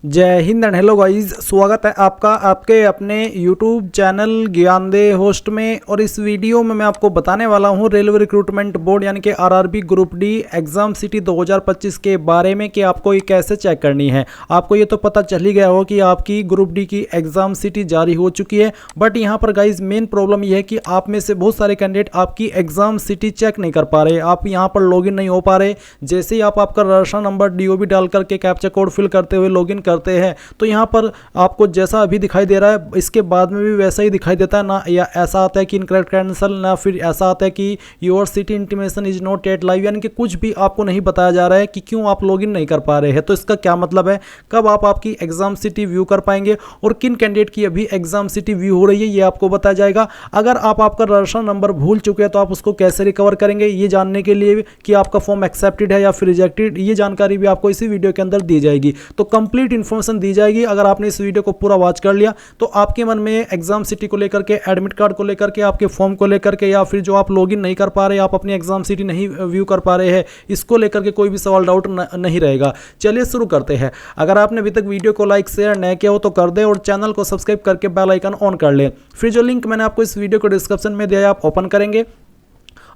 जय Hind and hello guys, स्वागत है आपका आपके अपने YouTube चैनल ज्ञानदे होस्ट में। और इस वीडियो में मैं आपको बताने वाला हूं रेलवे रिक्रूटमेंट बोर्ड यानी कि RRB group D exam city 2025 के बारे में कि आपको ये कैसे चेक करनी है। आपको ये तो पता चल ही गया हो कि आपकी ग्रुप डी की एग्जाम सिटी जारी हो चुकी है, बट यहाँ पर गाइज मेन प्रॉब्लम यह है कि आप में से बहुत सारे कैंडिडेट आपकी एग्जाम सिटी चेक नहीं कर पा रहे, आप यहाँ पर लॉगिन नहीं हो पा रहे। जैसे ही आप आपका रजिस्ट्रेशन नंबर DOB डाल करके कैप्चा कोड फिल करते हुए लॉगिन करते हैं तो यहाँ पर आपको जैसा अभी दिखाई दे रहा है इसके बाद में भी वैसा ही दिखाई देता है ना। या ऐसा आता है कि इनकरेक्ट कैंसिल, ना फिर ऐसा आता है कि your city intimation is not yet live, यानी कि कुछ भी आपको नहीं बताया जा रहा है कि क्यों आप लॉगिन नहीं कर पा रहे हैं। तो इसका क्या मतलब है, कब आप आपकी एग्जाम सिटी व्यू कर पाएंगे और किन कैंडिडेट की अभी एग्जाम सिटी व्यू हो रही है ये आपको बताया जाएगा। अगर आप आपका रजिस्ट्रेशन नंबर भूल चुके हैं तो आप उसको कैसे रिकवर करेंगे ये जानने के लिए कि आपका फॉर्म एक्सेप्टेड है या फिर रिजेक्टेड, ये जानकारी भी आपको इसी वीडियो के अंदर दी जाएगी। तो कंप्लीट इन्फॉर्मेशन दी जाएगी। अगर आपने इस वीडियो को पूरा वॉच कर लिया तो आपके मन में एग्जाम सिटी को लेकर के, एडमिट कार्ड को लेकर के, आपके फॉर्म को लेकर के, या फिर जो आप लॉगिन नहीं कर पा रहे, आप अपनी एग्जाम सिटी नहीं व्यू कर पा रहे हैं, इसको लेकर के कोई भी सवाल डाउट नहीं रहेगा। चलिए शुरू करते हैं। अगर आपने अभी तक वीडियो को लाइक शेयर नहीं किया हो तो कर दे और चैनल को सब्सक्राइब करके बेल आइकन ऑन कर ले। फिर जो लिंक मैंने आपको इस वीडियो को डिस्क्रिप्शन में दिया है आप ओपन करेंगे,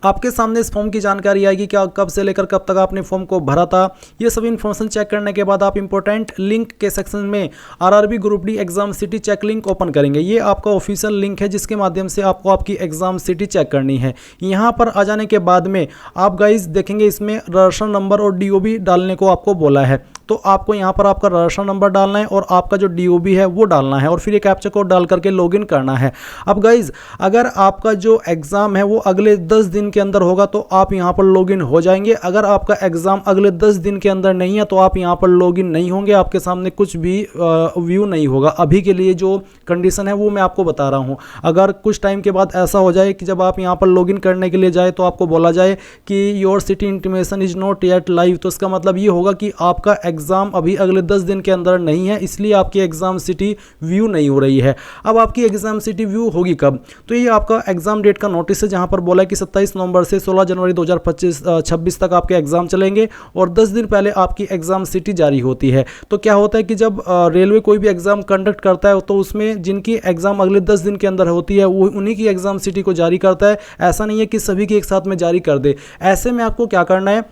आपके सामने इस फॉर्म की जानकारी आएगी कि कब से लेकर कब तक आपने फॉर्म को भरा था। ये सभी इन्फॉर्मेशन चेक करने के बाद आप इंपॉर्टेंट लिंक के सेक्शन में RRB group D exam city check link open करेंगे। ये आपका ऑफिशियल लिंक है जिसके माध्यम से आपको आपकी एग्जाम सिटी चेक करनी है। यहाँ पर आ जाने के बाद में आप गाइज देखेंगे इसमें रजिस्ट्रेशन नंबर और DOB डालने को आपको बोला है। तो आपको यहाँ पर आपका रजिस्ट्रेशन नंबर डालना है और आपका जो DOB है वो डालना है और फिर ये कैप्चा कोड डाल करके लॉगिन करना है। अब गाइज अगर आपका जो एग्ज़ाम है वो अगले 10 दिन के अंदर होगा तो आप यहाँ पर लॉगिन हो जाएंगे। अगर आपका एग्ज़ाम अगले 10 दिन के अंदर नहीं है तो आप यहाँ पर लॉगिन नहीं होंगे, आपके सामने कुछ भी व्यू नहीं होगा। अभी के लिए जो कंडीशन है वो मैं आपको बता रहा हूँ। अगर कुछ टाइम के बाद ऐसा हो जाए कि जब आप यहाँ पर लॉगिन करने के लिए जाए तो आपको बोला जाए कि your city intimation is not yet live, तो इसका मतलब ये होगा कि आपका एग्ज़ाम अभी अगले 10 दिन के अंदर नहीं है, इसलिए आपकी एग्ज़ाम सिटी व्यू नहीं हो रही है। अब आपकी एग्ज़ाम सिटी व्यू होगी कब, तो ये आपका एग्ज़ाम डेट का नोटिस है जहां पर बोला है कि 27 नवंबर से 16 जनवरी 2026 तक आपके एग्ज़ाम चलेंगे और 10 दिन पहले आपकी एग्ज़ाम सिटी जारी होती है। तो क्या होता है कि जब रेलवे कोई भी एग्ज़ाम कंडक्ट करता है तो उसमें जिनकी एग्ज़ाम अगले 10 दिन के अंदर होती है वो उन्हीं की एग्ज़ाम सिटी को जारी करता है। ऐसा नहीं है कि सभी की एक साथ में जारी कर दे। ऐसे में आपको क्या करना है,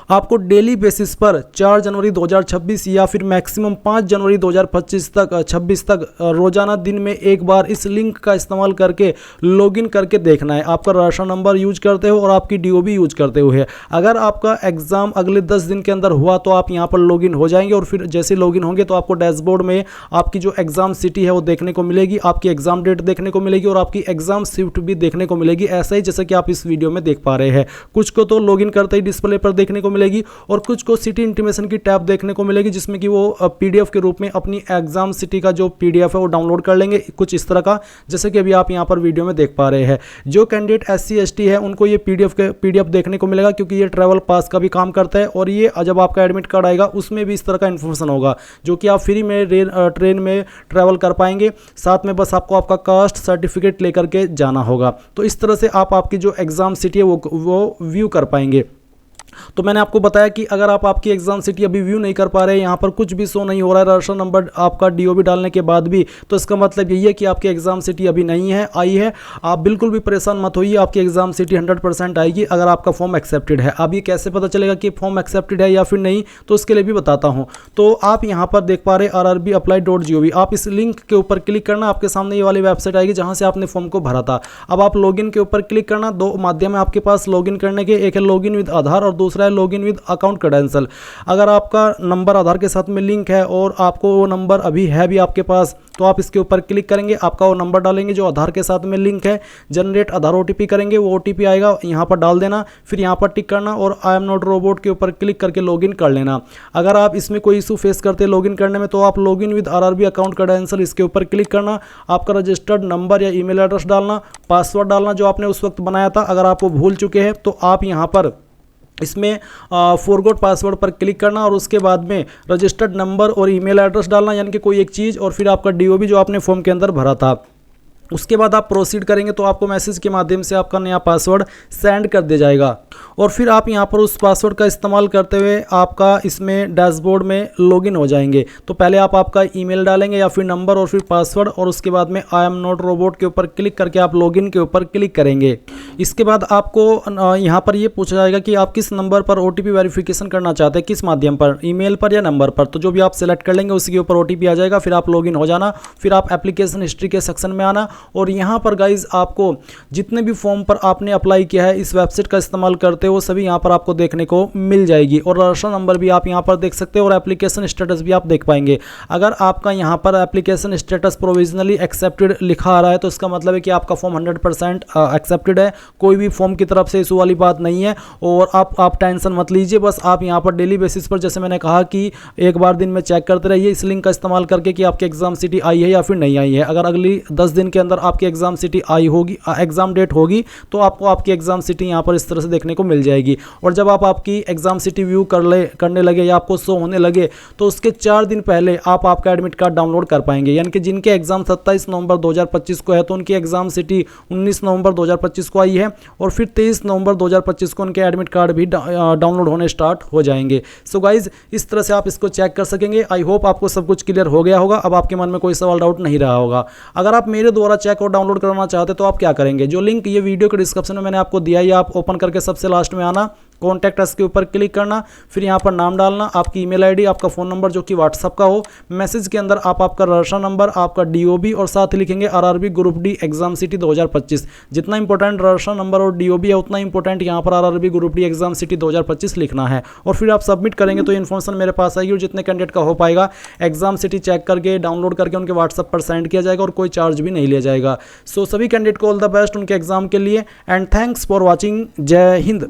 आपको डेली बेसिस पर 4 जनवरी 2026 या फिर मैक्सिमम 5 जनवरी 2026 तक रोजाना दिन में एक बार इस लिंक का इस्तेमाल करके लॉगिन करके देखना है। आपका रजिस्ट्रेशन नंबर यूज करते हो और आपकी DOB यूज करते हुए। अगर आपका एग्जाम अगले 10 दिन के अंदर हुआ तो आप यहाँ पर लॉगिन हो जाएंगे और फिर जैसे लॉगिन होंगे तो आपको डैशबोर्ड में आपकी जो एग्जाम सिटी है वो देखने को मिलेगी, आपकी एग्जाम डेट देखने को मिलेगी और आपकी एग्जाम शिफ्ट भी देखने को मिलेगी। ऐसा ही जैसे कि आप इस वीडियो में देख पा रहे हैं। कुछ को तो लॉगिन करते ही डिस्प्ले पर देखने को मिलेगी और कुछ को सिटी इंटीमेशन की टैब देखने को मिलेगी जिसमें कि वो PDF के रूप में अपनी एग्जाम सिटी का जो PDF है वो डाउनलोड कर लेंगे, कुछ इस तरह का जैसे कि अभी आप यहां पर वीडियो में देख पा रहे हैं। जो कैंडिडेट SC ST है उनको ये PDF देखने को मिलेगा क्योंकि ये ट्रैवल पास का भी काम करता है और ये जब आपका एडमिट कार्ड आएगा उसमें भी इस तरह का इन्फॉर्मेशन होगा जो कि आप फ्री में ट्रेन में ट्रैवल कर पाएंगे। साथ में बस आपको आपका कास्ट सर्टिफिकेट लेकर के जाना होगा। तो इस तरह से आप आपकी जो एग्जाम सिटी है वो व्यू कर पाएंगे। तो मैंने आपको बताया कि अगर आप आपकी एग्जाम सिटी अभी व्यू नहीं कर पा रहे हैं, यहाँ पर कुछ भी शो नहीं हो रहा है रजिस्ट्रेशन नंबर आपका DOB डालने के बाद भी, तो इसका मतलब यही है कि आपकी एग्जाम सिटी अभी नहीं है आई है। आप बिल्कुल भी परेशान मत होइए, आपकी एग्जाम सिटी 100% आएगी अगर आपका फॉर्म एक्सेप्टेड है। अब ये कैसे पता चलेगा कि फॉर्म एक्सेप्टेड है या फिर नहीं, तो उसके लिए भी बताता हूँ। तो आप यहाँ पर देख पा रहे rrbapply.gov, आप इस लिंक के ऊपर क्लिक करना, आपके सामने ये वाली वेबसाइट आएगी जहाँ से आपने फॉर्म को भरा था। अब आप लॉगिन के ऊपर क्लिक करना। दो माध्यम है आपके पास लॉगिन करने के, एक है लॉगिन विद आधार और दूसरा है लॉगिन विद अकाउंट क्रेडेंशियल। अगर आपका नंबर आधार के साथ में लिंक है और आपको वो नंबर अभी है भी आपके पास तो आप इसके ऊपर क्लिक करेंगे, आपका वो नंबर डालेंगे जो आधार के साथ में लिंक है, जनरेट आधार OTP करेंगे, वो OTP आएगा यहाँ पर डाल देना, फिर यहाँ पर टिक करना और आई एम नॉट रोबोट के ऊपर क्लिक करके लॉगिन कर लेना। अगर आप इसमें कोई इशू फेस करते हैं लॉगिन करने में तो आप login with RRB account credential इसके ऊपर क्लिक करना, आपका रजिस्टर्ड नंबर या ईमेल एड्रेस डालना, पासवर्ड डालना जो आपने उस वक्त बनाया था। अगर आप वो भूल चुके हैं तो आप यहाँ पर इसमें फॉरगॉट पासवर्ड पर क्लिक करना और उसके बाद में रजिस्टर्ड नंबर और ईमेल एड्रेस डालना, यानी कि कोई एक चीज़, और फिर आपका DOB जो आपने फॉर्म के अंदर भरा था उसके बाद आप प्रोसीड करेंगे तो आपको मैसेज के माध्यम से आपका नया पासवर्ड सेंड कर दिया जाएगा और फिर आप यहाँ पर उस पासवर्ड का इस्तेमाल करते हुए आपका इसमें डैशबोर्ड में लॉगिन हो जाएंगे। तो पहले आप आपका ईमेल डालेंगे या फिर नंबर और फिर पासवर्ड और उसके बाद में आई एम नॉट रोबोट के ऊपर क्लिक करके आप लॉगिन के ऊपर क्लिक करेंगे। इसके बाद आपको यहाँ पर ये पूछा जाएगा कि आप किस नंबर पर OTP वेरिफिकेशन करना चाहते हैं, किस माध्यम पर, ईमेल पर या नंबर पर। तो जो भी आप सेलेक्ट कर लेंगे उसी के ऊपर OTP आ जाएगा। फिर आप लॉगिन हो जाना, फिर आप एप्लीकेशन हिस्ट्री के सेक्शन में आना और यहाँ पर गाइज आपको जितने भी फॉर्म पर आपने अप्लाई किया है इस वेबसाइट का इस्तेमाल करते हो सभी यहाँ पर आपको देखने को मिल जाएगी और रजिस्ट्रेशन नंबर भी आप यहाँ पर देख सकते हो और एप्लीकेशन स्टेटस भी आप देख पाएंगे। अगर आपका यहाँ पर एप्लीकेशन स्टेटस प्रोविजनली एक्सेप्टेड लिखा आ रहा है तो इसका मतलब है कि आपका फॉर्म 100% एक्सेप्टेड है, कोई भी फॉर्म की तरफ से इशू वाली बात नहीं है। और आप टेंशन मत लीजिए, बस आप यहाँ पर डेली बेसिस पर जैसे मैंने कहा कि एक बार दिन में चेक करते रहिए इस लिंक का इस्तेमाल करके कि आपकी एग्जाम सिटी आई है या फिर नहीं आई है। अगर अगली 10 दिन के अंदर आपकी एग्जाम सिटी आई होगी, एग्जाम डेट होगी, तो आपको आपकी एग्जाम सिटी यहाँ पर इस तरह से देखने को मिल जाएगी। और जब आप आपकी एग्जाम सिटी व्यू करने लगे या आपको शो होने लगे तो उसके 4 दिन पहले आप आपका एडमिट कार्ड डाउनलोड कर पाएंगे। यानी कि जिनके एग्जाम 27 नवंबर 2025 को है तो उनकी एग्जाम सिटी 19 नवंबर 2025 को आई है और फिर 23 नवंबर 2025 को उनके एडमिट कार्ड भी डाउनलोड होने स्टार्ट हो जाएंगे। सो गाइज इस तरह से आप इसको चेक कर सकेंगे। आई होप आपको सब कुछ क्लियर हो गया होगा, अब आपके मन में कोई सवाल डाउट नहीं रहा होगा। अगर आप मेरे द्वारा चेक और डाउनलोड करना चाहते तो आप क्या करेंगे, जो लिंक ये वीडियो के डिस्क्रिप्शन में मैंने आपको दिया है आप ओपन करके सबसे लास्ट में आना, कॉन्टैक्ट अस के ऊपर क्लिक करना, फिर यहाँ पर नाम डालना, आपकी ईमेल आईडी, आपका फ़ोन नंबर जो कि व्हाट्सअप का हो, मैसेज के अंदर आप आपका रजिस्ट्रेशन नंबर, आपका DOB और साथ ही लिखेंगे RRB group D exam city 2025। जितना इंपॉर्टेंट रजिस्ट्रेशन नंबर और DOB है उतना इंपॉर्टेंट यहाँ पर RRB group D exam city 2025 लिखना है और फिर आप सबमिट करेंगे तो इन्फॉर्मेशन मेरे पास आएगी और जितने कैंडिडेट का हो पाएगा एग्जाम सिटी चेक करके डाउनलोड करके उनके व्हाट्सअप पर सेंड किया जाएगा और कोई चार्ज भी नहीं लिया जाएगा। सो सभी कैंडिडेट को ऑल द बेस्ट उनके एग्जाम के लिए एंड थैंक्स फॉर वॉचिंग। जय हिंद।